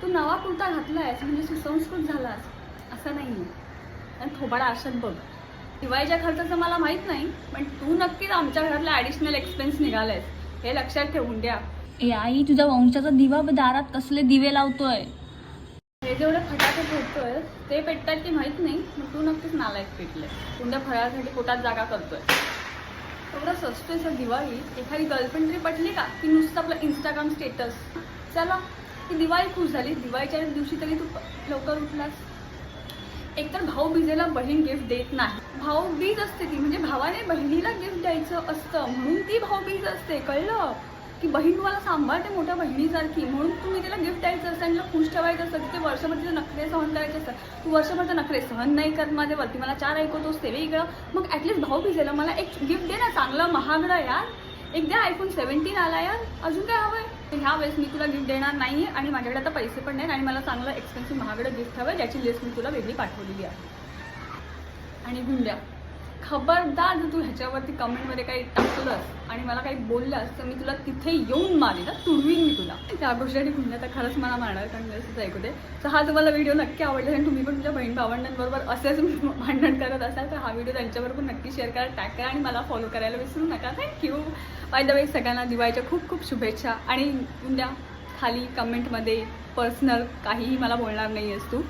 तू नवा कुर्ता घातलायस म्हणजे सुसंस्कृत झालास असं नाही. आणि थोबाडा आरशात बघ. दिवाळीच्या खर्चाचं मला माहीत नाही, पण तू नक्कीच आमच्या घरातला ॲडिशनल एक्सपेन्स निघालायस हे लक्षात ठेवून द्या. ए आई, तुझ्या वंशाचा दिवा दारात कसले दिवे लावतोय. हे जेवढे फटाके फोडतोय ते पेटतात की माहीत नाही, मग तू नक्कीच नालायक पेटले. कोणत्या फळासाठी पोटात जागा करतोय. एवढं सस्तं सर दिवाळीत एखादी गर्लफ्रेंड तरी पटली का की नुसतं आपलं इंस्टाग्राम स्टेटस. चला की दिवाळी खुश झाली. दिवाळीच्या दिवशी तरी तू लवकर उठलास. एकतर भाऊबीजेला बहीण गिफ्ट देत नाही. भाऊबीज असते ती, म्हणजे भावाने बहिणीला गिफ्ट द्यायचं असतं म्हणून ती भाऊबीज असते. कळलं की बहीण तुम्हाला सांभाळते मोठ्या बहिणीसारखी, म्हणून तुम्ही तिला गिफ्ट द्यायचं असतं आणि तिला खुश ठेवायचं असतं. तिथे वर्षभर तिचे नखरे सहन करायचे असतात. तू वर्षभर तर नखरे सहन नाही करत माझ्यावरती, मला 4 ऐकवतोस ते वेगळं. मग ॲटलिस्ट भाऊबीजेला मला एक गिफ्ट दे ना, चांगलं महागडं यार. एक द्या, iPhone 17 आला यार, अजून काय हवंय. ह्या वेळेस मी तुला गिफ्ट देणार नाही आणि माझ्याकडे आता पैसे पण नाहीत आणि मला चांगलं एक्सपेन्सिव्ह महागडं गिफ्ट हवं, ज्याची लिस्ट मी तुला वेगळी पाठवलेली आहे. आणि गुंड्या, खबरदार जर तू ह्याच्यावरती कमेंटमध्ये काही टाकलंस आणि मला काही बोललंस तर मी तुला तिथे येऊन मारेन, तुडवीन मी तुला. त्या गोष्टीसाठी गुंड्या तर खरंच मला मारणार, कारण व्यवस्थित ऐकू दे. तर हा तुम्हाला व्हिडिओ नक्की आवडला आणि तुम्ही पण तुमच्या बहीण भावंडांबरोबर असेच भांडण करत असाल तर हा व्हिडिओ त्यांच्याबरोबर नक्की शेअर करा, टॅग करा आणि मला फॉलो करायला विसरू नका. थँक्यू. बाय द वे, सगळ्यांना दिवाळीच्या खूप खूप शुभेच्छा. आणि गुंड्या, खाली कमेंटमध्ये पर्सनल काहीही मला बोलणार नाही आहेस तू.